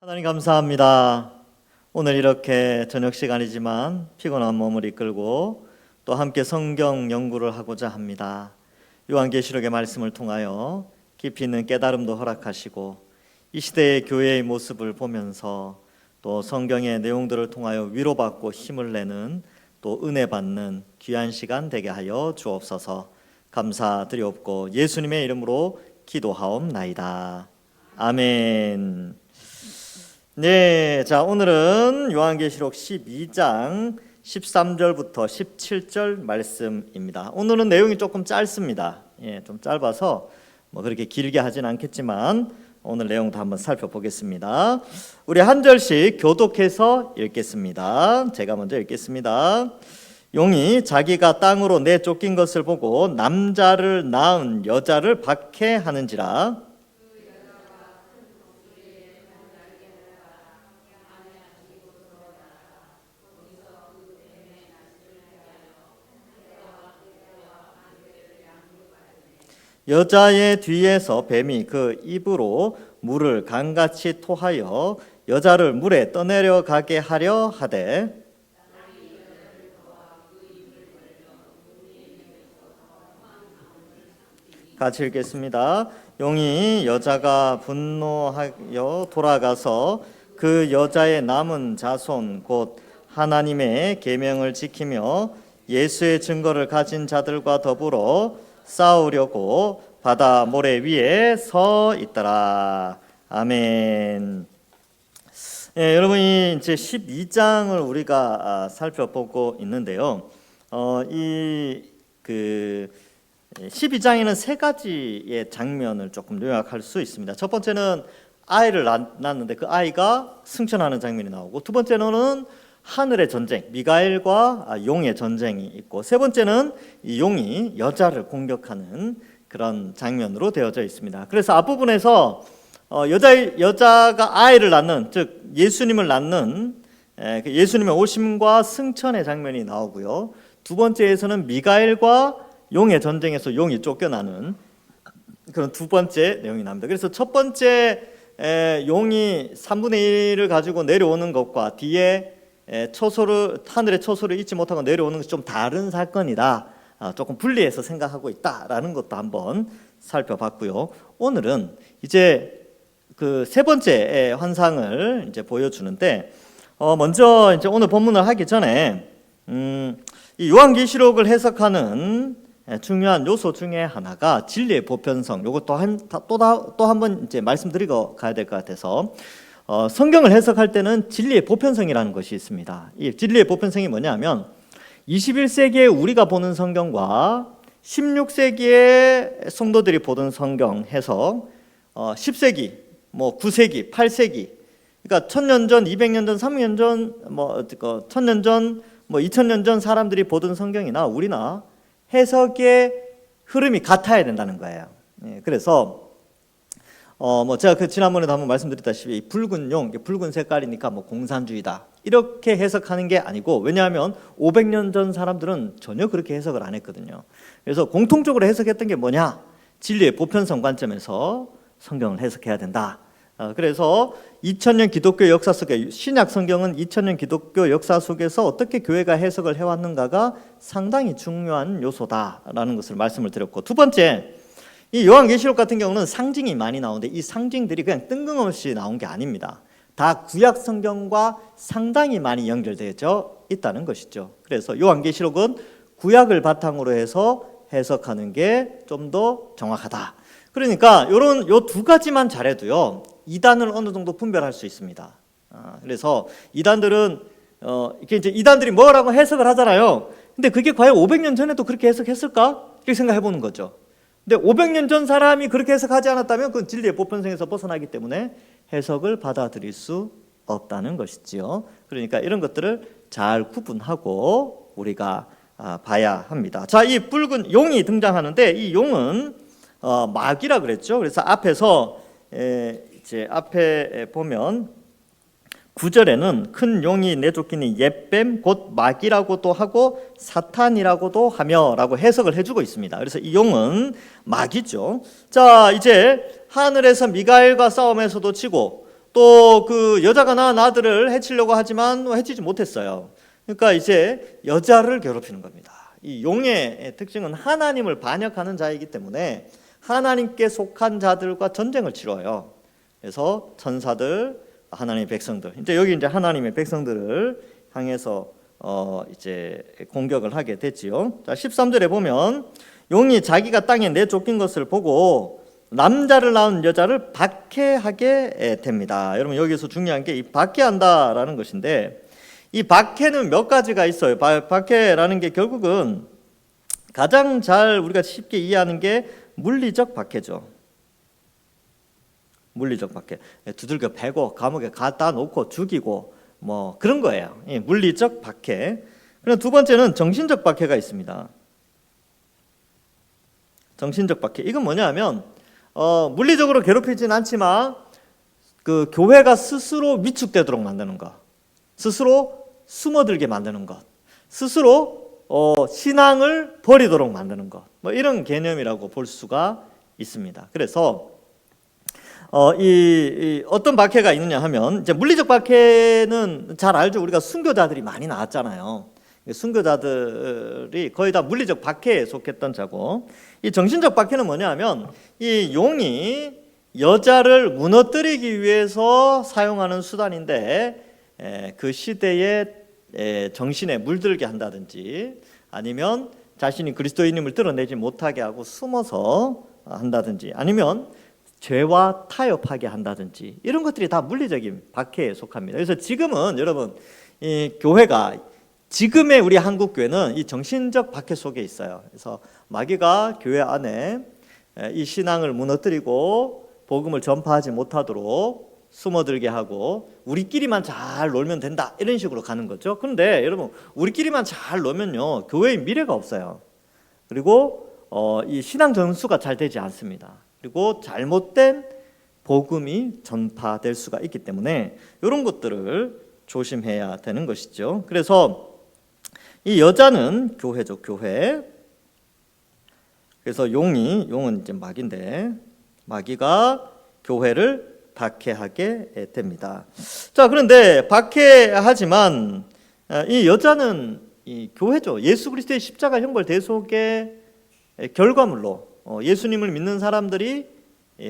하나님 감사합니다. 오늘 이렇게 저녁 시간이지만 피곤한 몸을 이끌고 또 함께 성경 연구를 하고자 합니다. 요한계시록의 말씀을 통하여 깊이 있는 깨달음도 허락하시고 이 시대의 교회의 모습을 보면서 또 성경의 내용들을 통하여 위로받고 힘을 내는 또 은혜 받는 귀한 시간 되게 하여 주옵소서. 감사드리옵고 예수님의 이름으로 기도하옵나이다. 아멘. 네, 자 오늘은 요한계시록 12장 13절부터 17절 말씀입니다. 오늘은 내용이 조금 짧습니다. 좀 짧아서 그렇게 길게 하진 않겠지만 오늘 내용도 한번 살펴보겠습니다. 우리 한 절씩 교독해서 읽겠습니다. 제가 먼저 읽겠습니다. 용이 자기가 땅으로 내쫓긴 것을 보고 남자를 낳은 여자를 박해하는지라. 여자의 뒤에서 뱀이 그 입으로 물을 강같이 토하여 여자를 물에 떠내려가게 하려 하되 같이 읽겠습니다. 용이 여자가 분노하여 돌아가서 그 여자의 남은 자손 곧 하나님의 계명을 지키며 예수의 증거를 가진 자들과 더불어 싸우려고 바다 모래 위에 서 있더라. 아멘. 여러분이 이제 12장을 우리가 살펴보고 있는데요. 이 12장에는 세 가지의 장면을 조금 요약할 수 있습니다. 첫 번째는 아이를 낳았는데 그 아이가 승천하는 장면이 나오고, 두 번째는 하늘의 전쟁, 미가엘과 용의 전쟁이 있고, 세 번째는 이 용이 여자를 공격하는 그런 장면으로 되어져 있습니다. 그래서 앞부분에서 여자가 아이를 낳는, 즉 예수님을 낳는 예수님의 오심과 승천의 장면이 나오고요. 두 번째에서는 미가엘과 용의 전쟁에서 용이 쫓겨나는 그런 두 번째 내용이 나옵니다. 그래서 첫 번째 용이 3분의 1을 가지고 내려오는 것과 뒤에 하늘의 초소를 잊지 못하고 내려오는 것이 좀 다른 사건이다. 조금 분리해서 생각하고 있다라는 것도 한번 살펴봤고요. 오늘은 이제 그 세 번째 환상을 이제 보여주는데, 먼저 이제 오늘 본문을 하기 전에 이 요한계시록을 해석하는 중요한 요소 중에 하나가 진리의 보편성. 이것도 또 한 번 이제 말씀드리고 가야 될 것 같아서. 성경을 해석할 때는 진리의 보편성이라는 것이 있습니다. 이 진리의 보편성이 뭐냐면 21세기에 우리가 보는 성경과 16세기에 성도들이 보던 성경 해석, 10세기, 9세기, 8세기, 그러니까 1000년 전, 200년 전, 300년 전, 1000년 전, 2000년 전 사람들이 보던 성경이나 우리나 해석의 흐름이 같아야 된다는 거예요. 그래서 제가 지난번에도 한번 말씀드렸다시피 붉은 용, 붉은 색깔이니까 공산주의다 이렇게 해석하는 게 아니고, 왜냐하면 500년 전 사람들은 전혀 그렇게 해석을 안 했거든요. 그래서 공통적으로 해석했던 게 뭐냐? 진리의 보편성 관점에서 성경을 해석해야 된다. 그래서 2000년 기독교 역사 속에, 신약 성경은 2000년 기독교 역사 속에서 어떻게 교회가 해석을 해왔는가가 상당히 중요한 요소다라는 것을 말씀을 드렸고, 두 번째, 이 요한계시록 같은 경우는 상징이 많이 나오는데 이 상징들이 그냥 뜬금없이 나온 게 아닙니다. 다 구약 성경과 상당히 많이 연결되어 있다는 것이죠. 그래서 요한계시록은 구약을 바탕으로 해서 해석하는 게 좀 더 정확하다. 그러니까 요 두 가지만 잘해도요, 이단을 어느 정도 분별할 수 있습니다. 그래서 이단들은 이단들이 뭐라고 해석을 하잖아요. 근데 그게 과연 500년 전에도 그렇게 해석했을까? 이렇게 생각해 보는 거죠. 근데 500년 전 사람이 그렇게 해석하지 않았다면 그건 진리의 보편성에서 벗어나기 때문에 해석을 받아들일 수 없다는 것이지요. 그러니까 이런 것들을 잘 구분하고 우리가 봐야 합니다. 자, 이 붉은 용이 등장하는데 이 용은 마귀라 그랬죠. 그래서 앞에서 이제 앞에 보면 9절에는 큰 용이 내쫓기니 옛뱀 곧 마귀라고도 하고 사탄이라고도 하며 라고 해석을 해주고 있습니다. 그래서 이 용은 마귀죠. 자, 이제 하늘에서 미가엘과 싸움에서도 지고 또 그 여자가 낳은 아들을 해치려고 하지만 해치지 못했어요. 그러니까 이제 여자를 괴롭히는 겁니다. 이 용의 특징은 하나님을 반역하는 자이기 때문에 하나님께 속한 자들과 전쟁을 치러요. 그래서 천사들, 하나님의 백성들, 이제 여기 이제 하나님의 백성들을 향해서 이제 공격을 하게 됐지요. 자, 13절에 보면 용이 자기가 땅에 내쫓긴 것을 보고 남자를 낳은 여자를 박해하게 됩니다. 여러분 여기서 중요한 게 이 박해한다라는 것인데, 이 박해는 몇 가지가 있어요. 박해라는 게 결국은 가장 잘 우리가 쉽게 이해하는 게 물리적 박해죠. 물리적 박해. 두들겨 패고 감옥에 갖다 놓고 죽이고 뭐 그런 거예요. 물리적 박해. 그리고 두 번째는 정신적 박해가 있습니다. 정신적 박해. 이건 뭐냐면 물리적으로 괴롭히진 않지만 그 교회가 스스로 위축되도록 만드는 것, 스스로 숨어들게 만드는 것, 스스로 신앙을 버리도록 만드는 것, 뭐 이런 개념이라고 볼 수가 있습니다. 그래서 어떤 박해가 있느냐 하면, 이제 물리적 박해는 잘 알죠. 우리가 순교자들이 많이 나왔잖아요. 순교자들이 거의 다 물리적 박해에 속했던 자고, 이 정신적 박해는 뭐냐면 이 용이 여자를 무너뜨리기 위해서 사용하는 수단인데, 그 시대에 정신에 물들게 한다든지, 아니면 자신이 그리스도인임을 드러내지 못하게 하고 숨어서 한다든지, 아니면 죄와 타협하게 한다든지, 이런 것들이 다 물리적인 박해에 속합니다. 그래서 지금은 여러분, 이 교회가, 지금의 우리 한국 교회는 이 정신적 박해 속에 있어요. 그래서 마귀가 교회 안에 이 신앙을 무너뜨리고 복음을 전파하지 못하도록 숨어들게 하고, 우리끼리만 잘 놀면 된다, 이런 식으로 가는 거죠. 그런데 여러분, 우리끼리만 잘 놀면요 교회의 미래가 없어요. 그리고 이 신앙 전수가 잘 되지 않습니다. 그리고 잘못된 복음이 전파될 수가 있기 때문에 이런 것들을 조심해야 되는 것이죠. 그래서 이 여자는 교회죠, 교회. 그래서 용은 이제 마귀인데, 마귀가 교회를 박해하게 됩니다. 자, 그런데 박해하지만 이 여자는 이 교회죠. 예수 그리스도의 십자가 형벌 대속의 결과물로 예수님을 믿는 사람들이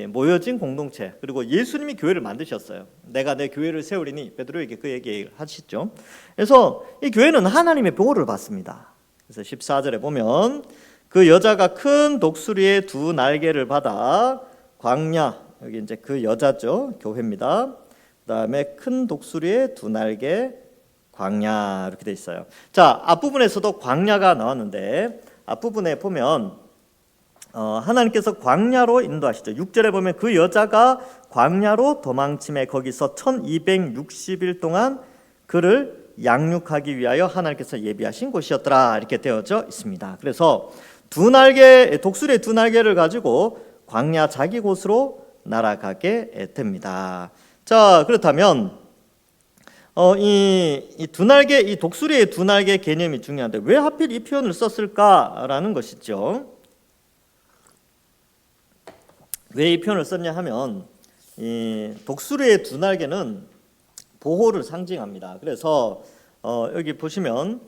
모여진 공동체, 그리고 예수님이 교회를 만드셨어요. 내가 내 교회를 세우리니, 베드로에게 그 얘기를 하시죠. 그래서 이 교회는 하나님의 보호를 받습니다. 그래서 14절에 보면 그 여자가 큰 독수리의 두 날개를 받아 광야, 여기 이제 그 여자죠, 교회입니다. 그 다음에 큰 독수리의 두 날개, 광야, 이렇게 돼 있어요. 자, 앞부분에서도 광야가 나왔는데, 앞부분에 보면 하나님께서 광야로 인도하시죠. 6절에 보면 그 여자가 광야로 도망침에 거기서 1260일 동안 그를 양육하기 위하여 하나님께서 예비하신 곳이었더라, 이렇게 되어져 있습니다. 그래서 독수리의 두 날개를 가지고 광야 자기 곳으로 날아가게 됩니다. 자, 그렇다면 이 두 날개, 이 독수리의 두 날개 개념이 중요한데 왜 하필 이 표현을 썼을까라는 것이죠. 왜 이 표현을 썼냐 하면, 이 독수리의 두 날개는 보호를 상징합니다. 그래서 여기 보시면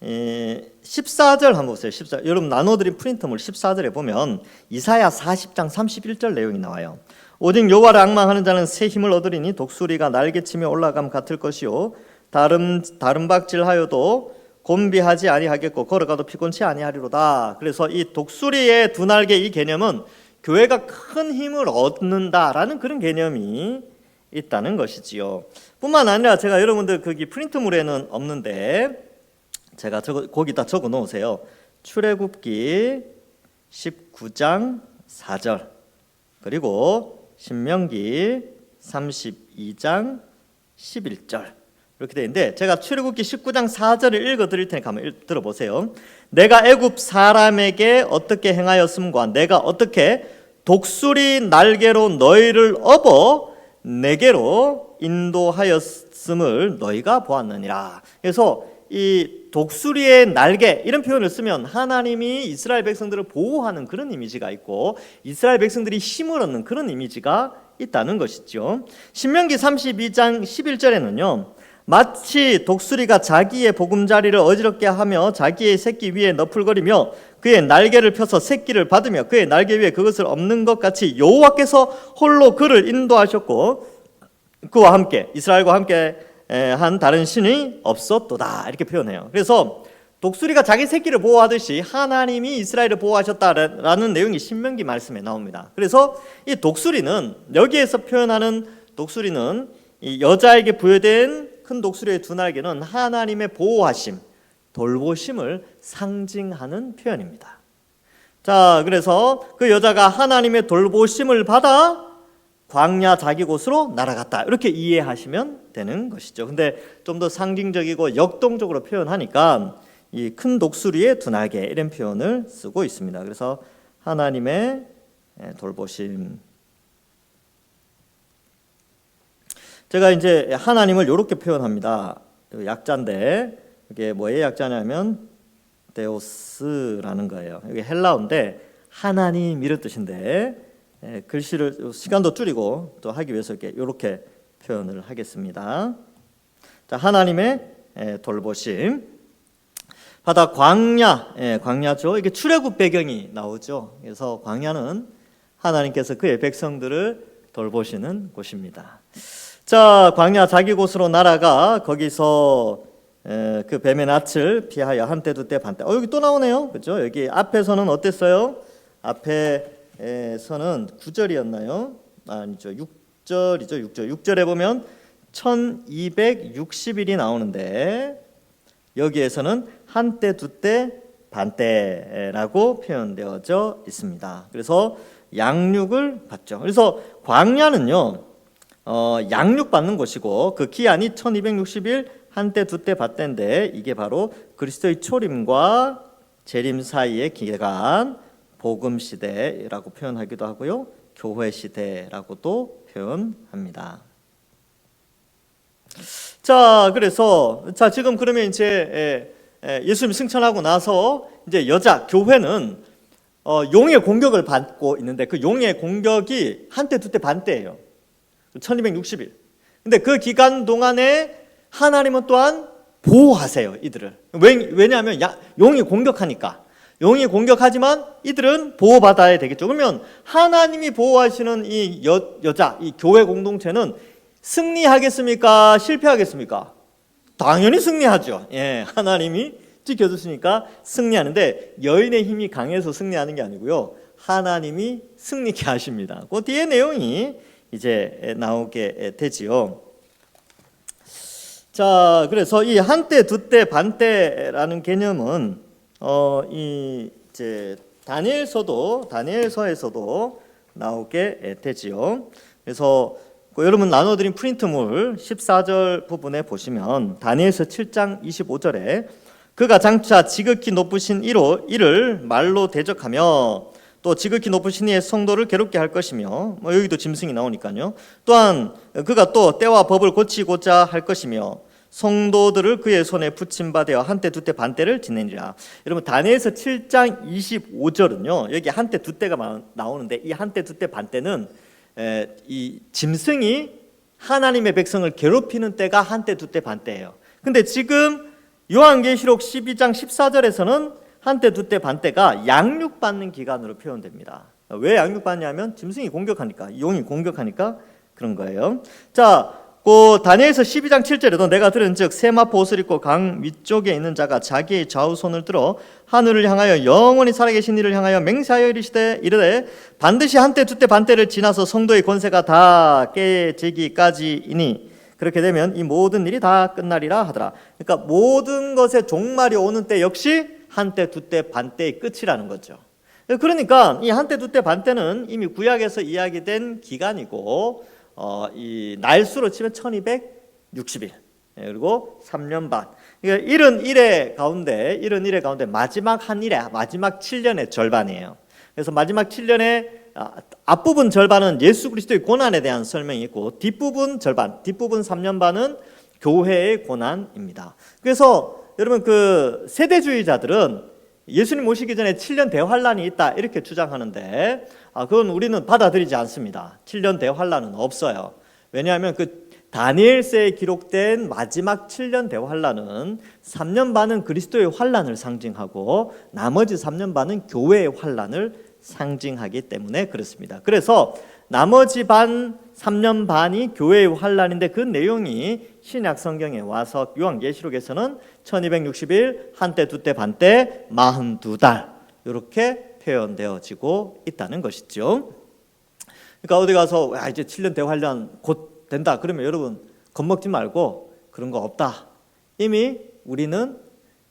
14절 한번 보세요. 14절. 여러분 나눠드린 프린터물 14절에 보면 이사야 40장 31절 내용이 나와요. 오직 여호와를 앙망하는 자는 새 힘을 얻으리니 독수리가 날개치며 올라감 같을 것이요 다른 박질하여도 곤비하지 아니하겠고 걸어가도 피곤치 아니하리로다. 그래서 이 독수리의 두 날개, 이 개념은 교회가 큰 힘을 얻는다라는 그런 개념이 있다는 것이지요. 뿐만 아니라 제가 여러분들 거기 프린트물에는 없는데 제가 거기다 적어 놓으세요. 출애굽기 19장 4절, 그리고 신명기 32장 11절, 이렇게 되어 있는데, 제가 출애굽기 19장 4절을 읽어 드릴 테니까 한번 들어보세요. 내가 애굽 사람에게 어떻게 행하였음과 내가 어떻게 독수리 날개로 너희를 업어 내게로 인도하였음을 너희가 보았느니라. 그래서 이 독수리의 날개, 이런 표현을 쓰면 하나님이 이스라엘 백성들을 보호하는 그런 이미지가 있고 이스라엘 백성들이 힘을 얻는 그런 이미지가 있다는 것이죠. 신명기 32장 11절에는요. 마치 독수리가 자기의 보금자리를 어지럽게 하며 자기의 새끼 위에 너풀거리며 그의 날개를 펴서 새끼를 받으며 그의 날개 위에 그것을 엎는 것 같이 여호와께서 홀로 그를 인도하셨고 그와 함께 이스라엘과 함께 한 다른 신이 없었도다 이렇게 표현해요. 그래서 독수리가 자기 새끼를 보호하듯이 하나님이 이스라엘을 보호하셨다라는 내용이 신명기 말씀에 나옵니다. 그래서 이 독수리는 여기에서 표현하는 독수리는 이 여자에게 부여된 큰 독수리의 두 날개는 하나님의 보호하심, 돌보심을 상징하는 표현입니다. 자, 그래서 그 여자가 하나님의 돌보심을 받아 광야 자기 곳으로 날아갔다 이렇게 이해하시면 되는 것이죠. 근데 좀 더 상징적이고 역동적으로 표현하니까 이 큰 독수리의 두 날개 이런 표현을 쓰고 있습니다. 그래서 하나님의 돌보심. 제가 이제 하나님을 이렇게 표현합니다. 약자인데 이게 뭐의 약자냐면 데오스라는 거예요. 이게 헬라어인데 하나님 이런 뜻인데 글씨를 시간도 줄이고 또 하기 위해서 이렇게 표현을 하겠습니다. 자, 하나님의 돌보심. 바다 광야죠. 이게 출애굽 배경이 나오죠. 그래서 광야는 하나님께서 그의 백성들을 돌보시는 곳입니다. 자, 광야 자기 곳으로 날아가 거기서 그 뱀의 낯을 피하여 한때 두때 반때. 여기 또 나오네요. 그렇죠? 여기 앞에서는 어땠어요? 앞에서는 9절이었나요? 아니죠. 6절이죠. 6절에 보면 1260일이 나오는데 여기에서는 한때 두때 반때라고 표현되어져 있습니다. 그래서 양육을 받죠. 그래서 광야는요. 양육받는 곳이고 그 기한이 1260일 한때 두때 반때인데 이게 바로 그리스도의 초림과 재림 사이의 기간 복음 시대라고 표현하기도 하고요. 교회 시대라고도 표현합니다. 자, 그래서 지금 그러면 이제 예수님 승천하고 나서 이제 여자 교회는 용의 공격을 받고 있는데 그 용의 공격이 한때 두때 반때예요. 1260일. 근데 그 기간 동안에 하나님은 또한 보호하세요, 이들을. 왜냐하면 용이 공격하니까. 용이 공격하지만 이들은 보호받아야 되겠죠. 그러면 하나님이 보호하시는 이 여자, 이 교회 공동체는 승리하겠습니까? 실패하겠습니까? 당연히 승리하죠. 예, 하나님이 지켜주시니까 승리하는데 여인의 힘이 강해서 승리하는 게 아니고요. 하나님이 승리케 하십니다. 그 뒤에 내용이 이제 나오게 되지요. 자, 그래서 이 한때, 두때, 반때라는 개념은 이 이제 다니엘서에서도 나오게 되지요. 그래서 여러분 나눠드린 프린트물 14절 부분에 보시면 다니엘서 7장 25절에 그가 장차 지극히 높으신 이를 말로 대적하며 또 지극히 높으신 이의 성도를 괴롭게 할 것이며 여기도 짐승이 나오니까요. 또한 그가 또 때와 법을 고치고자 할 것이며 성도들을 그의 손에 붙임받아 한때 두때 반때를 지내리라. 여러분 다니엘서 7장 25절은요. 여기 한때 두때가 나오는데 이 한때 두때 반때는 이 짐승이 하나님의 백성을 괴롭히는 때가 한때 두때 반때예요. 근데 지금 요한계시록 12장 14절에서는 한때 두때 반때가 양육받는 기간으로 표현됩니다. 왜 양육받냐면 짐승이 공격하니까, 용이 공격하니까 그런 거예요. 자, 그 다니엘서 12장 7절에도 내가 들은즉 세마포 옷을 입고 강 위쪽에 있는 자가 자기의 좌우손을 들어 하늘을 향하여 영원히 살아계신 이를 향하여 맹세하여 이르되 반드시 한때 두때 반때를 지나서 성도의 권세가 다 깨지기까지이니 그렇게 되면 이 모든 일이 다 끝나리라 하더라. 그러니까 모든 것의 종말이 오는 때 역시 한때 두때 반때의 끝이라는 거죠. 그러니까 이 한때 두때 반때는 이미 구약에서 이야기된 기간이고 이 날수로 치면 1260일 그리고 3년 반. 그러니까 71회 가운데 마지막 한 일에 마지막 7년의 절반이에요. 그래서 마지막 7년의 앞부분 절반은 예수 그리스도의 고난에 대한 설명이 있고 뒷부분 3년 반은 교회의 고난입니다. 그래서 여러분 그 세대주의자들은 예수님 오시기 전에 7년 대환란이 있다 이렇게 주장하는데 그건 우리는 받아들이지 않습니다. 7년 대환란은 없어요. 왜냐하면 그 다니엘서에 기록된 마지막 7년 대환란은 3년 반은 그리스도의 환란을 상징하고 나머지 3년 반은 교회의 환란을 상징하기 때문에 그렇습니다. 그래서 나머지 반 3년 반이 교회의 환란인데 그 내용이 신약 성경에 와서 요한계시록에서는 1260일, 한때, 두때, 반때, 42달 이렇게 표현되어지고 있다는 것이죠. 그러니까 어디 가서 이제 7년 대환란 곧 된다 그러면 여러분 겁먹지 말고 그런 거 없다. 이미 우리는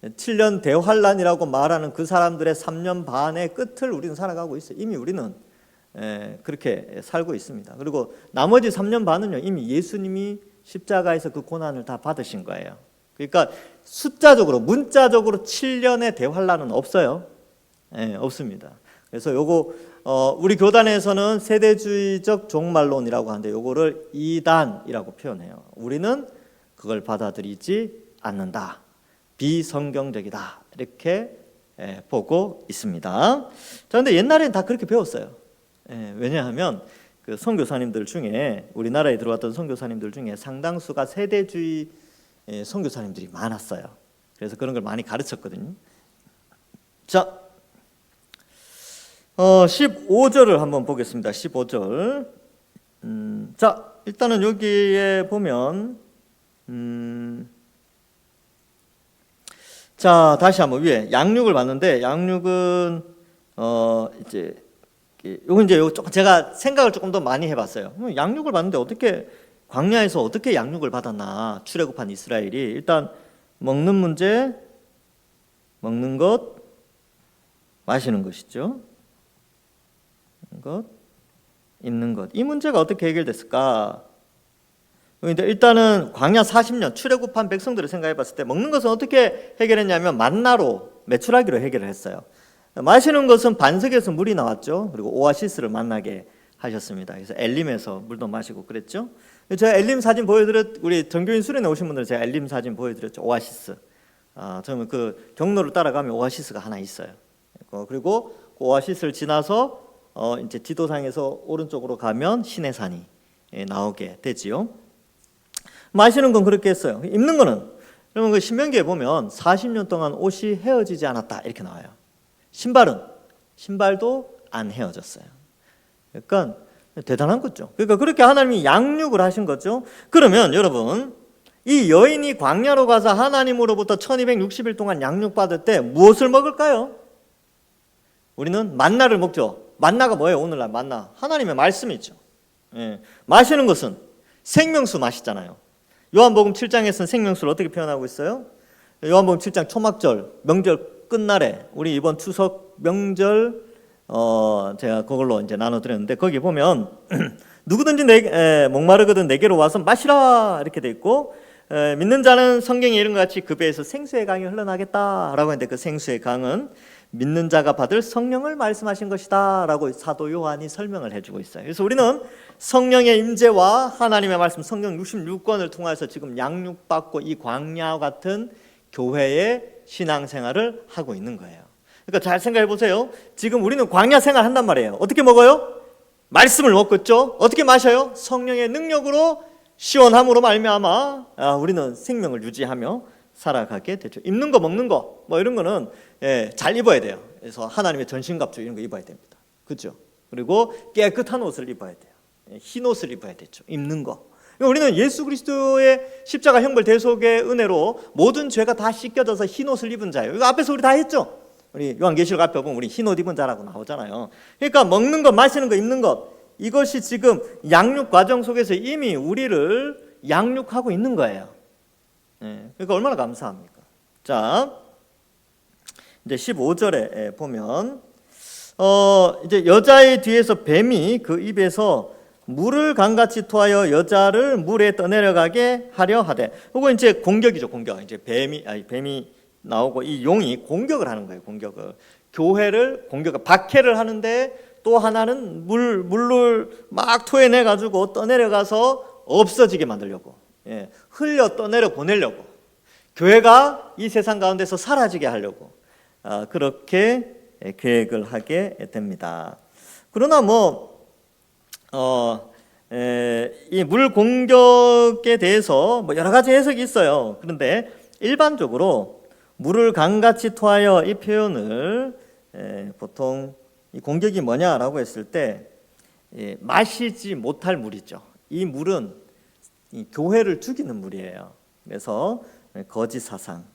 7년 대환란이라고 말하는 그 사람들의 3년 반의 끝을 우리는 살아가고 있어요. 이미 우리는 그렇게 살고 있습니다. 그리고 나머지 3년 반은요 이미 예수님이 십자가에서 그 고난을 다 받으신 거예요. 그러니까 숫자적으로 문자적으로 7년의 대환란은 없어요. 없습니다. 그래서 요거 우리 교단에서는 세대주의적 종말론이라고 하는데 요거를 이단이라고 표현해요. 우리는 그걸 받아들이지 않는다. 비성경적이다. 이렇게 보고 있습니다. 자, 근데 옛날에는 다 그렇게 배웠어요. 왜냐하면 그 선교사님들 중에 우리나라에 들어왔던 선교사님들 중에 상당수가 세대주의 선교사님들이 많았어요. 그래서 그런 걸 많이 가르쳤거든요. 자, 15절을 한번 보겠습니다. 15절. 자, 일단은 여기에 보면 자, 다시 한번 위에 양육을 봤는데 양육은 이제 요건 이제 조금 제가 생각을 조금 더 많이 해봤어요. 양육을 받는데 어떻게 광야에서 어떻게 양육을 받았나? 출애굽한 이스라엘이 일단 먹는 문제, 먹는 것, 마시는 것이죠. 것, 입는 것. 이 문제가 어떻게 해결됐을까? 근데 일단은 광야 40년 출애굽한 백성들을 생각해 봤을 때 먹는 것은 어떻게 해결했냐면 만나로 메추라기로 해결을 했어요. 마시는 것은 반석에서 물이 나왔죠. 그리고 오아시스를 만나게 하셨습니다. 그래서 엘림에서 물도 마시고 그랬죠. 제가 엘림 사진 보여드렸 우리 전교인 수련회 오신 분들 제가 엘림 사진 보여드렸죠. 오아시스. 저는 그 경로를 따라가면 오아시스가 하나 있어요. 그리고 그 오아시스를 지나서 이제 지도상에서 오른쪽으로 가면 시내산이 나오게 되지요. 마시는 건 그렇게 했어요. 입는 거는 그러면 그 신명기에 보면 40년 동안 옷이 헤어지지 않았다 이렇게 나와요. 신발도 안 헤어졌어요. 그러니까 대단한 거죠. 그러니까 그렇게 하나님이 양육을 하신 거죠. 그러면 여러분 이 여인이 광야로 가서 하나님으로부터 1260일 동안 양육받을 때 무엇을 먹을까요? 우리는 만나를 먹죠. 만나가 뭐예요? 오늘날 만나 하나님의 말씀이죠. 마시는 것은 생명수 마시잖아요. 요한복음 7장에서는 생명수를 어떻게 표현하고 있어요? 요한복음 7장 초막절 명절 끝날에 우리 이번 추석 명절 제가 그걸로 이제 나눠드렸는데 거기 보면 누구든지 목마르거든 내게로 와서 마시라 이렇게 돼 있고 믿는 자는 성경에 이런 것 같이 그 배에서 생수의 강이 흘러나겠다라고 했는데 그 생수의 강은 믿는 자가 받을 성령을 말씀하신 것이다 라고 사도 요한이 설명을 해주고 있어요. 그래서 우리는 성령의 임재와 하나님의 말씀 성경 66권을 통해서 지금 양육받고 이 광야와 같은 교회의 신앙생활을 하고 있는 거예요. 그러니까 잘 생각해 보세요. 지금 우리는 광야 생활 한단 말이에요. 어떻게 먹어요? 말씀을 먹고 있죠. 어떻게 마셔요? 성령의 능력으로 시원함으로 말미암아 우리는 생명을 유지하며 살아가게 되죠. 입는 거 먹는 거 뭐 이런 거는 잘 입어야 돼요. 그래서 하나님의 전신갑주 이런 거 입어야 됩니다. 그렇죠? 그리고 깨끗한 옷을 입어야 돼요. 흰 옷을 입어야 되죠. 입는 거. 우리는 예수 그리스도의 십자가 형벌 대속의 은혜로 모든 죄가 다 씻겨져서 흰 옷을 입은 자예요. 이거 앞에서 우리 다 했죠. 우리 요한계시록 앞에 보면 우리 흰 옷 입은 자라고 나오잖아요. 그러니까 먹는 것, 마시는 것, 입는 것 이것이 지금 양육 과정 속에서 이미 우리를 양육하고 있는 거예요. 그러니까 얼마나 감사합니까? 자, 이제 15절에 보면 이제 여자의 뒤에서 뱀이 그 입에서 물을 강같이 토하여 여자를 물에 떠내려가게 하려 하되. 이거 이제 공격이죠, 공격. 이제 뱀이 나오고 이 용이 공격을 하는 거예요, 공격을. 교회를 박해를 하는데 또 하나는 물을 막 토해내 가지고 떠내려가서 없어지게 만들려고. 흘려 떠내려 보내려고. 교회가 이 세상 가운데서 사라지게 하려고. 그렇게 계획을 하게 됩니다. 그러나 이 물 공격에 대해서 여러 가지 해석이 있어요. 그런데 일반적으로 물을 강같이 토하여 이 표현을 보통 이 공격이 뭐냐라고 했을 때 마시지 못할 물이죠. 이 물은 이 교회를 죽이는 물이에요. 그래서 거짓 사상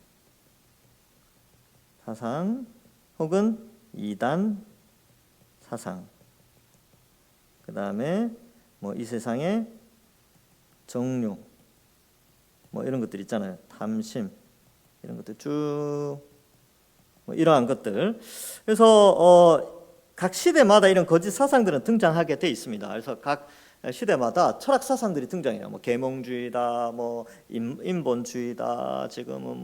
혹은 이단 사상, 그 다음에 이 세상의 정욕, 이런 것들 있잖아요. 탐심, 이런 것들 쭉 이러한 것들. 그래서 각 시대마다 이런 거짓 사상들은 등장하게 돼 있습니다. 그래서 각 시대마다 철학 사상들이 등장해요. 계몽주의다, 인본주의다, 지금은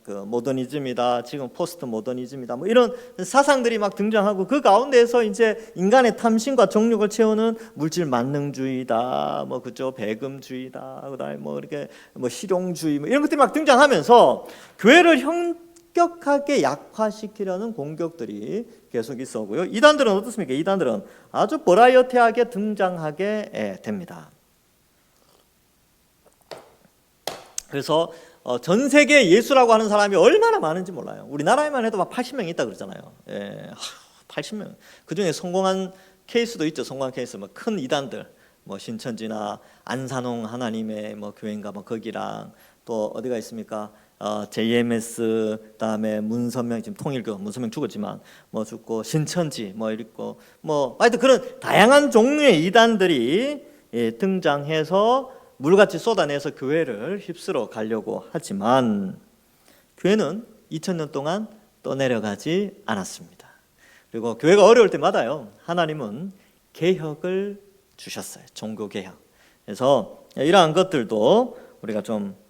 그 모더니즘이다, 지금 포스트 모더니즘이다, 이런 사상들이 막 등장하고 그 가운데에서 이제 인간의 탐심과 정욕을 채우는 물질 만능주의다, 그죠, 배금주의다, 그다음에 이렇게 실용주의 이런 것들이 막 등장하면서 교회를 현격하게 약화시키려는 공격들이 계속 있었고요. 이단들은 어떻습니까? 이단들은 아주 버라이어티하게 등장하게 됩니다. 그래서 전 세계 예수라고 하는 사람이 얼마나 많은지 몰라요. 우리나라에만 해도 막 80명 있다 그러잖아요. 80명. 그 중에 성공한 케이스도 있죠. 성공한 케이스, 큰 이단들, 신천지나 안산홍 하나님의 교회인가 거기랑 또 어디가 있습니까? JMS, 그다음에 문선명, 지금 통일교 문선명 죽었지만 죽고, 신천지 있고 하여튼 그런 다양한 종류의 이단들이 등장해서 물같이 쏟아내서 교회를 휩쓸어 가려고 하지만 교회는 2000년 동안 떠내려가지 않았습니다. 그리고 교회가 어려울 때마다요, 하나님은 개혁을 주셨어요. 종교개혁. 그래서 이러한 것들도 우리가 좀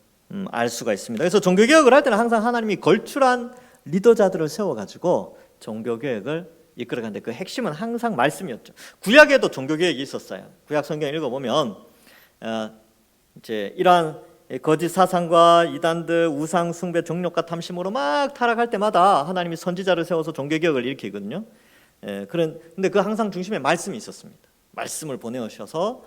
알 수가 있습니다. 그래서 종교개혁을 할 때는 항상 하나님이 걸출한 리더자들을 세워가지고 종교개혁을 이끌어가는데 그 핵심은 항상 말씀이었죠. 구약에도 종교개혁이 있었어요. 구약 성경 읽어보면 이제 이러한 거짓 사상과 이단들, 우상 숭배, 정욕과 탐심으로 막 타락할 때마다 하나님이 선지자를 세워서 종교개혁을 일으키거든요. 근데 그 항상 중심에 말씀이 있었습니다. 말씀을 보내오셔서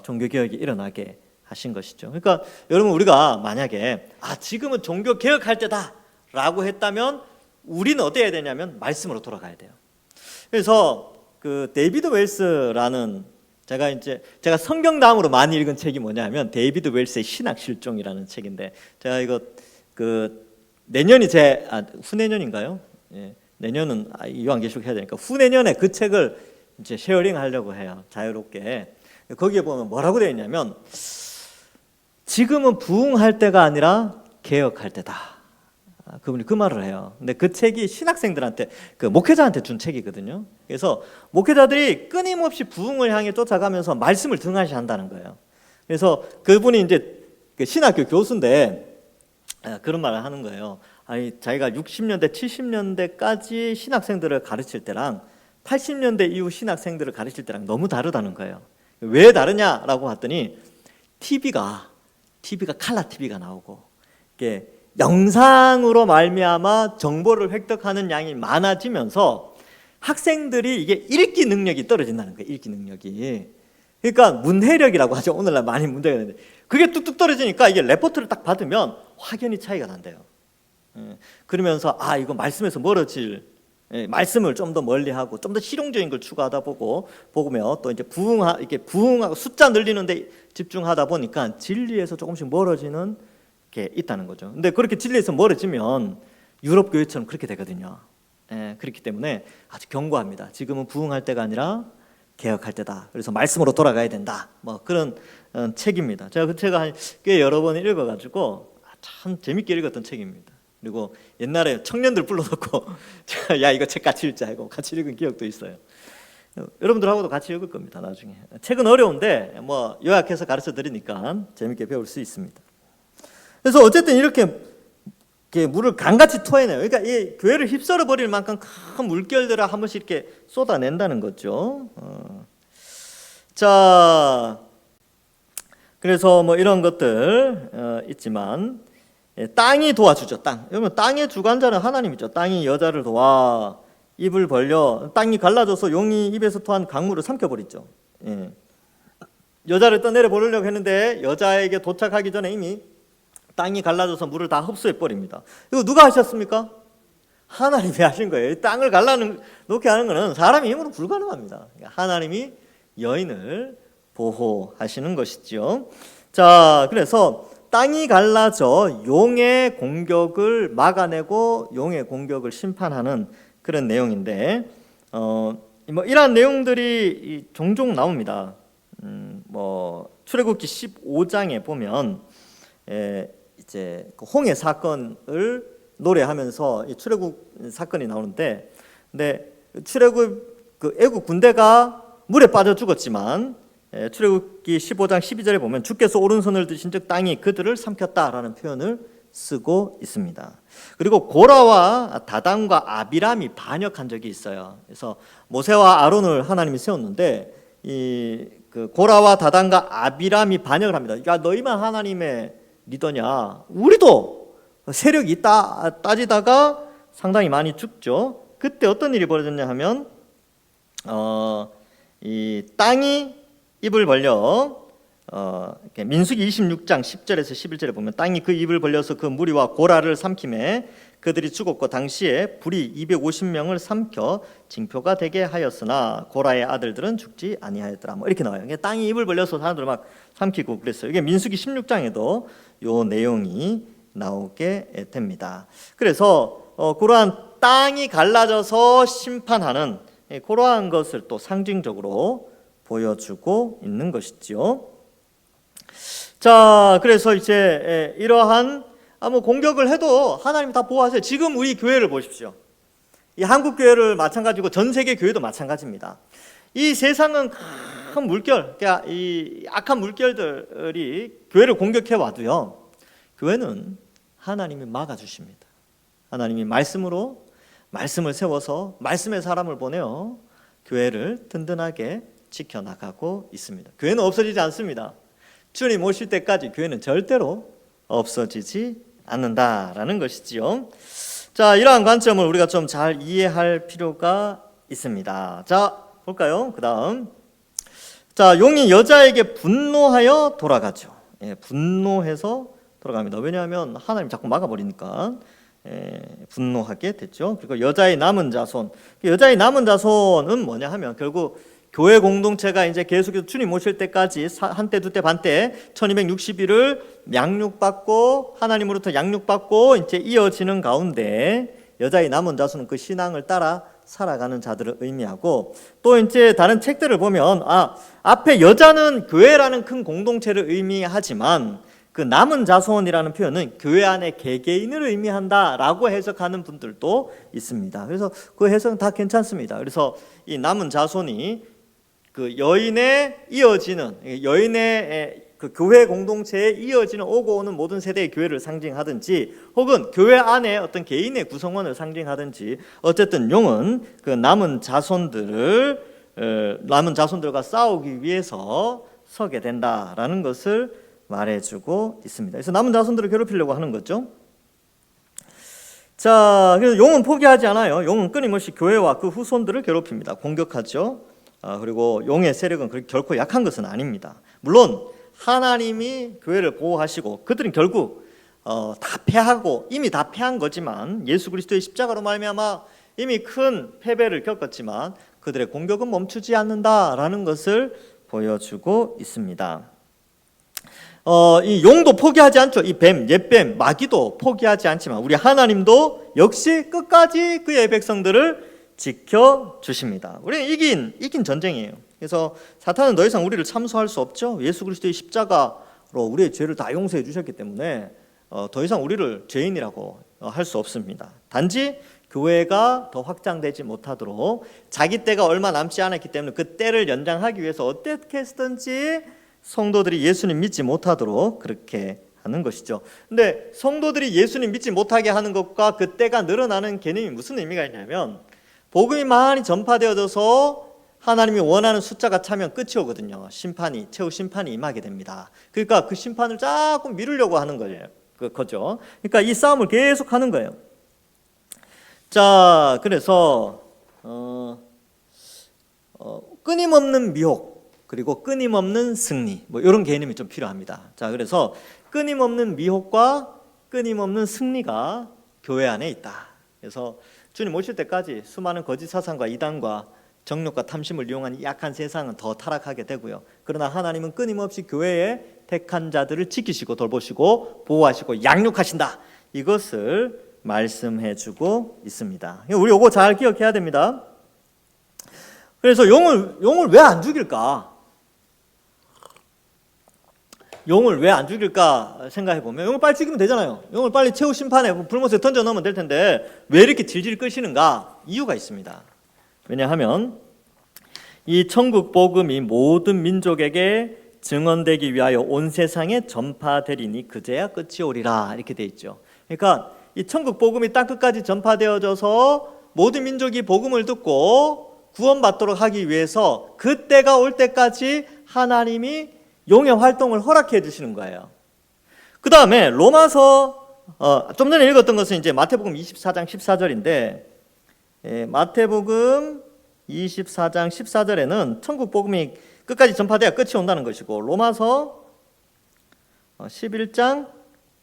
종교개혁이 일어나게 하신 것이죠. 그러니까 여러분, 우리가 만약에 지금은 종교개혁할 때다라고 했다면 우리는 어떻게 해야 되냐면 말씀으로 돌아가야 돼요. 그래서 그 데이비드 웰스라는, 제가 성경 다음으로 많이 읽은 책이 뭐냐면 데이비드 웰스의 신학 실종이라는 책인데, 제가 이거 내년이 후내년인가요? 내년은 요한계시록 해야 되니까 후내년에 그 책을 이제 쉐어링 하려고 해요. 자유롭게. 거기에 보면 뭐라고 되어 있냐면, 지금은 부흥할 때가 아니라 개혁할 때다. 그분이 그 말을 해요. 근데 그 책이 신학생들한테, 그 목회자한테 준 책이거든요. 그래서 목회자들이 끊임없이 부흥을 향해 쫓아가면서 말씀을 등한시 한다는 거예요. 그래서 그분이 이제 신학교 교수인데 그런 말을 하는 거예요. 자기가 60년대, 70년대까지 신학생들을 가르칠 때랑 80년대 이후 신학생들을 가르칠 때랑 너무 다르다는 거예요. 왜 다르냐라고 봤더니 TV가 칼라 TV가 나오고, 이게 영상으로 말미암아 정보를 획득하는 양이 많아지면서 학생들이 이게 읽기 능력이 떨어진다는 거예요. 읽기 능력이. 그러니까 문해력이라고 하죠. 오늘날 많이 문제가 되는데, 그게 뚝뚝 떨어지니까 이게 레포트를 딱 받으면 확연히 차이가 난대요. 그러면서 이거 말씀에서 멀어질, 말씀을 좀 더 멀리하고 좀 더 실용적인 걸 추구하다 보면 또 이제 부흥하고 숫자 늘리는데 집중하다 보니까 진리에서 조금씩 멀어지는 게 있다는 거죠. 근데 그렇게 진리에서 멀어지면 유럽 교회처럼 그렇게 되거든요. 그렇기 때문에 아주 경고합니다. 지금은 부흥할 때가 아니라 개혁할 때다. 그래서 말씀으로 돌아가야 된다. 그런 책입니다. 제가 그 책을 꽤 여러 번 읽어가지고 참 재밌게 읽었던 책입니다. 그리고 옛날에 청년들 불러놓고 야, 이거 책 같이 읽자 하고 같이 읽은 기억도 있어요. 여러분들하고도 같이 읽을 겁니다. 나중에. 책은 어려운데 요약해서 가르쳐 드리니까 재밌게 배울 수 있습니다. 그래서 어쨌든 이렇게 물을 강같이 토해내요. 그러니까 이 교회를 휩쓸어 버릴 만큼 큰 물결들을 한 번씩 이렇게 쏟아낸다는 거죠. 자, 그래서 이런 것들 있지만, 땅이 도와주죠. 여러분, 땅의 주관자는 하나님이죠. 땅이 여자를 도와 입을 벌려 땅이 갈라져서 용이 입에서 토한 강물을 삼켜버리죠. 예. 여자를 떠내려 보내려고 했는데 여자에게 도착하기 전에 이미 땅이 갈라져서 물을 다 흡수해 버립니다. 이거 누가 하셨습니까? 하나님이 하신 거예요. 땅을 갈라놓게 하는 것은 사람의 힘으로 불가능합니다. 하나님이 여인을 보호하시는 것이죠. 자, 그래서 땅이 갈라져 용의 공격을 막아내고 용의 공격을 심판하는 그런 내용인데, 뭐 이러한 내용들이 종종 나옵니다. 출애굽기 15장에 보면 이제 그 홍해 사건을 노래하면서 이 출애굽 사건이 나오는데, 근데 출애굽 그 애굽 군대가 물에 빠져 죽었지만 출애굽기 15장 12절에 보면 주께서 오른손을 드신즉 땅이 그들을 삼켰다라는 표현을 쓰고 있습니다. 그리고 고라와 다단과 아비람이 반역한 적이 있어요. 그래서 모세와 아론을 하나님이 세웠는데 그 고라와 다단과 아비람이 반역을 합니다. 야, 너희만 하나님의 리더냐? 우리도 세력이 있다 따지다가 상당히 많이 죽죠. 그때 어떤 일이 벌어졌냐 하면 이 땅이 입을 벌려 민수기 26장 10절에서 11절에 보면 땅이 그 입을 벌려서 그 무리와 고라를 삼킴에 그들이 죽었고 당시에 불이 250명을 삼켜 징표가 되게 하였으나 고라의 아들들은 죽지 아니하였더라. 뭐 이렇게 나와요. 땅이 입을 벌려서 사람들을 막 삼키고 그랬어요. 이게 민수기 16장에도 요 내용이 나오게 됩니다. 그래서 그러한 땅이 갈라져서 심판하는 그러한 것을 또 상징적으로 보여주고 있는 것이죠. 자, 그래서 이제 이러한 뭐 공격을 해도 하나님 다 보호하세요. 지금 우리 교회를 보십시오. 이 한국 교회를 마찬가지고 전 세계 교회도 마찬가지입니다. 이 세상은 큰 물결, 그러니까 이 악한 물결들이 교회를 공격해 와도요, 교회는 하나님이 막아주십니다. 하나님이 말씀으로 말씀을 세워서 말씀의 사람을 보내어 교회를 든든하게 지켜나가고 있습니다. 교회는 없어지지 않습니다. 주님 오실 때까지 교회는 절대로 없어지지 않는다라는 것이지요. 자, 이러한 관점을 우리가 좀 잘 이해할 필요가 있습니다. 자, 볼까요? 그 다음, 자, 용이 여자에게 분노하여 돌아가죠. 분노해서 돌아갑니다. 왜냐하면 하나님 자꾸 막아버리니까 분노하게 됐죠. 그리고 여자의 남은 자손, 여자의 남은 자손은 뭐냐 하면 결국 교회 공동체가 이제 계속해서 주님 오실 때까지 한때 두때 반때 1260일을 양육받고 하나님으로부터 양육받고 이제 이어지는 가운데 여자의 남은 자손은 그 신앙을 따라 살아가는 자들을 의미하고, 또 이제 다른 책들을 보면 앞에 여자는 교회라는 큰 공동체를 의미하지만 그 남은 자손이라는 표현은 교회 안에 개개인을 의미한다라고 해석하는 분들도 있습니다. 그래서 그 해석은 다 괜찮습니다. 그래서 이 남은 자손이 그 여인의 이어지는, 여인의 그 교회 공동체에 이어지는 오고 오는 모든 세대의 교회를 상징하든지, 혹은 교회 안에 어떤 개인의 구성원을 상징하든지, 어쨌든 용은 그 남은 자손들과 싸우기 위해서 서게 된다라는 것을 말해주고 있습니다. 그래서 남은 자손들을 괴롭히려고 하는 거죠. 자, 그래서 용은 포기하지 않아요. 용은 끊임없이 교회와 그 후손들을 괴롭힙니다. 공격하죠. 그리고 용의 세력은 결코 약한 것은 아닙니다. 물론 하나님이 교회를 보호하시고 그들은 결국 다 패하고 이미 다 패한 거지만, 예수 그리스도의 십자가로 말미암아 이미 큰 패배를 겪었지만 그들의 공격은 멈추지 않는다라는 것을 보여주고 있습니다. 이 용도 포기하지 않죠. 이 뱀, 옛뱀, 마귀도 포기하지 않지만 우리 하나님도 역시 끝까지 그의 백성들을 지켜주십니다. 우리는 이긴 전쟁이에요. 그래서 사탄은 더 이상 우리를 참수할 수 없죠. 예수 그리스도의 십자가로 우리의 죄를 다 용서해 주셨기 때문에 더 이상 우리를 죄인이라고 할 수 없습니다. 단지 교회가 더 확장되지 못하도록 자기 때가 얼마 남지 않았기 때문에 그 때를 연장하기 위해서 어떻게 해서든지 성도들이 예수님 믿지 못하도록 그렇게 하는 것이죠. 근데 성도들이 예수님 믿지 못하게 하는 것과 그 때가 늘어나는 개념이 무슨 의미가 있냐면, 복음이 많이 전파되어져서 하나님이 원하는 숫자가 차면 끝이 오거든요. 최후 심판이 임하게 됩니다. 그러니까 그 심판을 자꾸 미루려고 하는 거예요. 그러니까 이 싸움을 계속 하는 거예요. 자, 그래서 끊임없는 미혹 그리고 끊임없는 승리 뭐 이런 개념이 좀 필요합니다. 자, 그래서 끊임없는 미혹과 끊임없는 승리가 교회 안에 있다. 그래서 주님 오실 때까지 수많은 거짓 사상과 이단과 정욕과 탐심을 이용한 약한 세상은 더 타락하게 되고요. 그러나 하나님은 끊임없이 교회의 택한 자들을 지키시고 돌보시고 보호하시고 양육하신다. 이것을 말씀해주고 있습니다. 우리 이거 잘 기억해야 됩니다. 그래서 용을 왜 안 죽일까? 용을 왜 안 죽일까 생각해 보면 용을 빨리 죽이면 되잖아요. 용을 빨리 최후 심판에 불못에 던져 넣으면 될 텐데 왜 이렇게 질질 끄시는가? 이유가 있습니다. 왜냐하면 이 천국 복음이 모든 민족에게 증언되기 위하여 온 세상에 전파되리니 그제야 끝이 오리라 이렇게 돼 있죠. 그러니까 이 천국 복음이 땅 끝까지 전파되어져서 모든 민족이 복음을 듣고 구원받도록 하기 위해서 그때가 올 때까지 하나님이 용의 활동을 허락해 주시는 거예요. 그 다음에 로마서 좀 전에 읽었던 것은 이제 마태복음 24장 14절인데 마태복음 24장 14절에는 천국 복음이 끝까지 전파돼야 끝이 온다는 것이고 로마서 11장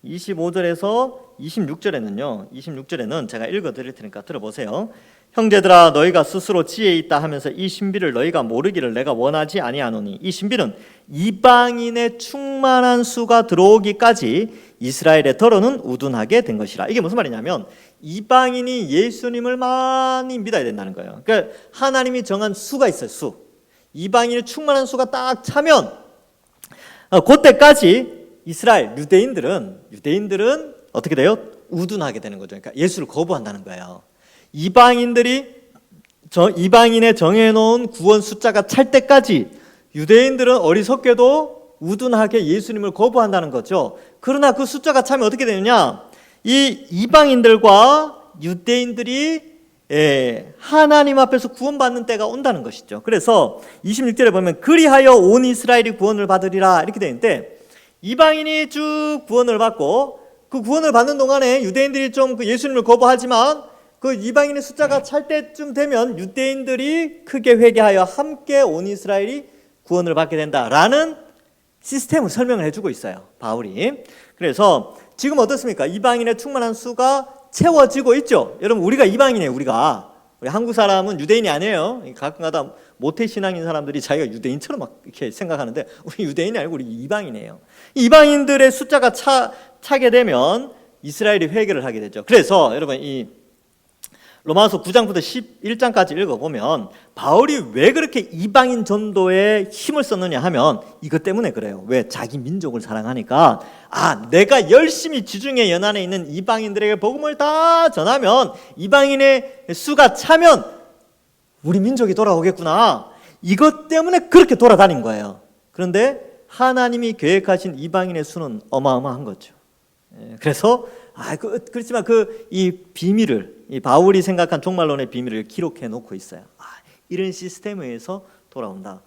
25절에서 26절에는 제가 읽어드릴 테니까 들어보세요. 형제들아 너희가 스스로 지혜 있다 하면서 이 신비를 너희가 모르기를 내가 원하지 아니하노니 이 신비는 이방인의 충만한 수가 들어오기까지 이스라엘의 더러는 우둔하게 된 것이라. 이게 무슨 말이냐면 이방인이 예수님을 많이 믿어야 된다는 거예요. 그러니까 하나님이 정한 수가 있어요. 수. 이방인의 충만한 수가 딱 차면 그때까지 이스라엘 유대인들은 어떻게 돼요? 우둔하게 되는 거죠. 그러니까 예수를 거부한다는 거예요. 이방인의 정해놓은 구원 숫자가 찰 때까지 유대인들은 어리석게도 우둔하게 예수님을 거부한다는 거죠. 그러나 그 숫자가 차면 어떻게 되느냐? 이 이방인들과 유대인들이 하나님 앞에서 구원받는 때가 온다는 것이죠. 그래서 26절에 보면 그리하여 온 이스라엘이 구원을 받으리라 이렇게 되는데 이방인이 쭉 구원을 받고 그 구원을 받는 동안에 유대인들이 좀 그 예수님을 거부하지만 그 이방인의 숫자가 찰 때쯤 되면 유대인들이 크게 회개하여 함께 온 이스라엘이 구원을 받게 된다라는 시스템을 설명을 해주고 있어요, 바울이. 그래서 지금 어떻습니까? 이방인의 충만한 수가 채워지고 있죠. 여러분 우리가 이방인이에요. 우리 한국 사람은 유대인이 아니에요. 가끔가다 모태신앙인 사람들이 자기가 유대인처럼 막 이렇게 생각하는데 우리 유대인이 아니고 우리 이방인이에요. 이방인들의 숫자가 차게 되면 이스라엘이 회개를 하게 되죠. 그래서 여러분 이 로마서 9장부터 11장까지 읽어보면 바울이 왜 그렇게 이방인 전도에 힘을 썼느냐 하면 이것 때문에 그래요. 왜? 자기 민족을 사랑하니까 내가 열심히 지중해 연안에 있는 이방인들에게 복음을 다 전하면 이방인의 수가 차면 우리 민족이 돌아오겠구나. 이것 때문에 그렇게 돌아다닌 거예요. 그런데 하나님이 계획하신 이방인의 수는 어마어마한 거죠. 그래서 그렇지만 이 비밀을 이 바울이 생각한 종말론의 비밀을 기록해 놓고 있어요. 이런 시스템에 의해서 돌아온다.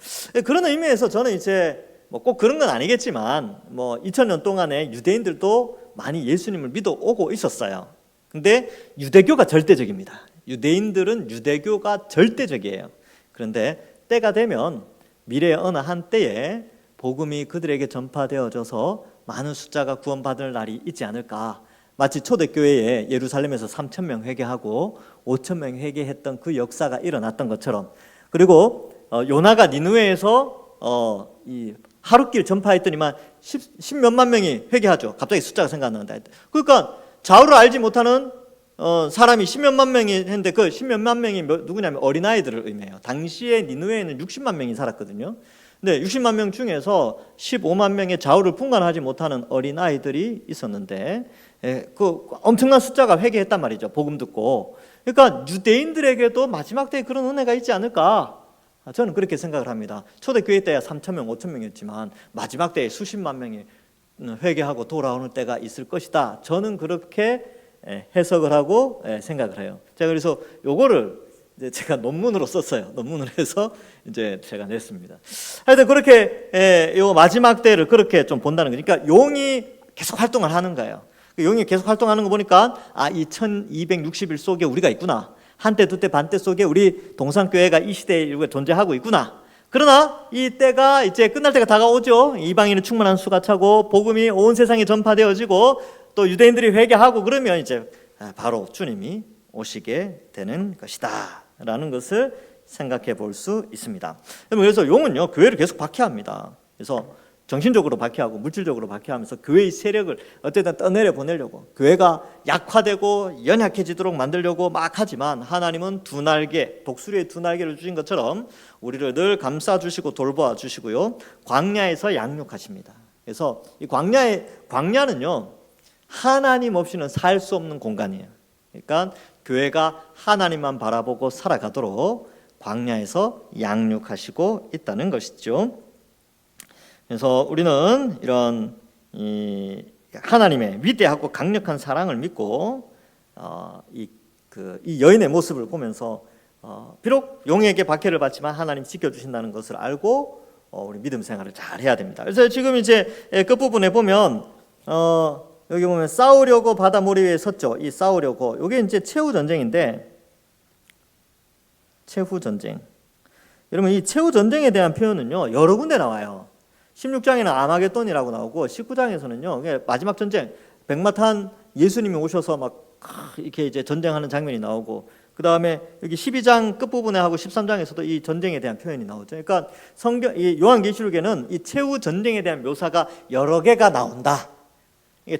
그런 의미에서 저는 이제 꼭 그런 건 아니겠지만 2000년 동안에 유대인들도 많이 예수님을 믿어 오고 있었어요. 근데 유대교가 절대적입니다. 유대인들은 유대교가 절대적이에요. 그런데 때가 되면 미래의 어느 한때에 복음이 그들에게 전파되어져서 많은 숫자가 구원받을 날이 있지 않을까. 마치 초대교회에 예루살렘에서 3,000명 회개하고 5,000명 회개했던 그 역사가 일어났던 것처럼, 그리고 요나가 니느웨에서 이 하룻길 전파했더니만 10몇만 명이 회개하죠. 갑자기 숫자가 생각난다. 그러니까 좌우를 알지 못하는 사람이 10몇만 명이 했는데 그 10몇만 명이 누구냐면 어린아이들을 의미해요. 당시에 니느웨에는 60만 명이 살았거든요. 근데 60만 명 중에서 15만 명의 좌우를 분간하지 못하는 어린아이들이 있었는데 그 엄청난 숫자가 회개했단 말이죠. 복음 듣고. 그러니까 유대인들에게도 마지막 때에 그런 은혜가 있지 않을까? 저는 그렇게 생각을 합니다. 초대교회 때야 3,000명, 5,000명이었지만 마지막 때에 수십만 명이 회개하고 돌아오는 때가 있을 것이다. 저는 그렇게 해석을 하고 생각을 해요. 제가 그래서 요거를 이제 제가 논문으로 썼어요. 논문을 해서 이제 제가 냈습니다. 하여튼 그렇게 요 마지막 때를 그렇게 좀 본다는 거니까 용이 계속 활동을 하는 거예요. 용이 계속 활동하는 거 보니까 이 1260일 속에 우리가 있구나. 한때 두때 반때 속에 우리 동산교회가 이 시대에 존재하고 있구나. 그러나 이 때가 이제 끝날 때가 다가오죠. 이방인은 충만한 수가 차고 복음이 온 세상에 전파되어지고 또 유대인들이 회개하고 그러면 이제 바로 주님이 오시게 되는 것이다 라는 것을 생각해 볼 수 있습니다. 그래서 용은요, 교회를 계속 박해합니다. 그래서 정신적으로 박해하고 물질적으로 박해하면서 교회의 세력을 어쨌든 떠내려 보내려고, 교회가 약화되고 연약해지도록 만들려고 막 하지만 하나님은 두 날개, 독수리의 두 날개를 주신 것처럼 우리를 늘 감싸주시고 돌보아 주시고요, 광야에서 양육하십니다. 그래서 이 광야는요, 하나님 없이는 살 수 없는 공간이에요. 그러니까 교회가 하나님만 바라보고 살아가도록 광야에서 양육하시고 있다는 것이죠. 그래서 우리는 이런 하나님의 위대하고 강력한 사랑을 믿고 이 여인의 모습을 보면서 비록 용에게 박해를 받지만 하나님 지켜주신다는 것을 알고 우리 믿음 생활을 잘 해야 됩니다. 그래서 지금 이제 끝부분에 보면 여기 보면 싸우려고 바다 모래 위에 섰죠. 이 싸우려고, 이게 이제 최후 전쟁인데, 최후 전쟁. 여러분, 이 최후 전쟁에 대한 표현은요 여러 군데 나와요. 16장에는 아마겟돈이라고 나오고 19장에서는요 마지막 전쟁, 백마탄 예수님이 오셔서 막 이렇게 이제 전쟁하는 장면이 나오고, 그 다음에 여기 12장 끝부분에 하고 13장에서도 이 전쟁에 대한 표현이 나오죠. 그러니까 이 요한계시록에는 이 최후 전쟁에 대한 묘사가 여러 개가 나온다.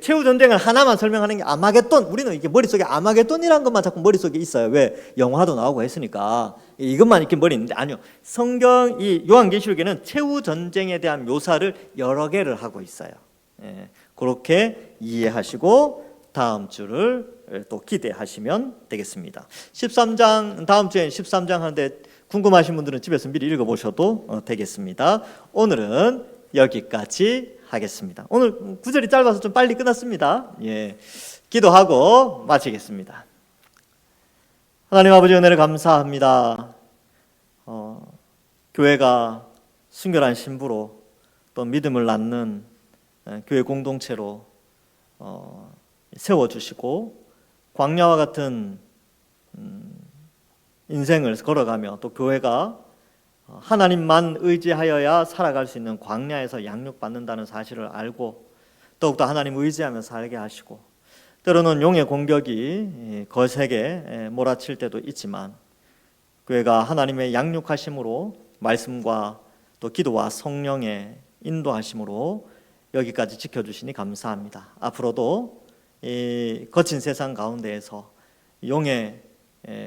최후 전쟁을 하나만 설명하는 게 아마겟돈. 우리는 이게 머릿속에 아마겟돈이라는 것만 자꾸 머릿속에 있어요. 왜? 영화도 나오고 했으니까 이것만 이렇게 머리에 있는데, 아니요, 성경 이 요한계시록에는 최후 전쟁에 대한 묘사를 여러 개를 하고 있어요. 그렇게 이해하시고 다음 주를 또 기대하시면 되겠습니다. 13장, 다음 주엔 13장 하는데 궁금하신 분들은 집에서 미리 읽어보셔도 되겠습니다. 오늘은 여기까지 하겠습니다. 오늘 구절이 짧아서 좀 빨리 끝났습니다. 기도하고 마치겠습니다. 하나님 아버지, 은혜를 감사합니다. 교회가 순결한 신부로 또 믿음을 낳는 교회 공동체로 세워주시고, 광야와 같은 인생을 걸어가며 또 교회가 하나님만 의지하여야 살아갈 수 있는 광야에서 양육받는다는 사실을 알고 더욱더 하나님 의지하며 살게 하시고, 때로는 용의 공격이 거세게 몰아칠 때도 있지만 교회가 하나님의 양육하심으로, 말씀과 또 기도와 성령의 인도하심으로 여기까지 지켜주시니 감사합니다. 앞으로도 이 거친 세상 가운데에서 용의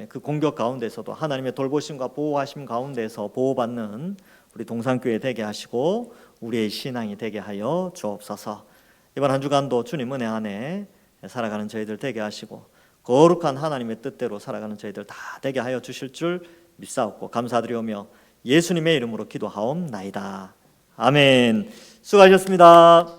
그 공격 가운데서도 하나님의 돌보심과 보호하심 가운데서 보호받는 우리 동산교회 되게 하시고 우리의 신앙이 되게 하여 주옵소서. 이번 한 주간도 주님 은혜 안에 살아가는 저희들 되게 하시고 거룩한 하나님의 뜻대로 살아가는 저희들 다 되게 하여 주실 줄 믿사옵고 감사드리오며 예수님의 이름으로 기도하옵나이다. 아멘. 수고하셨습니다.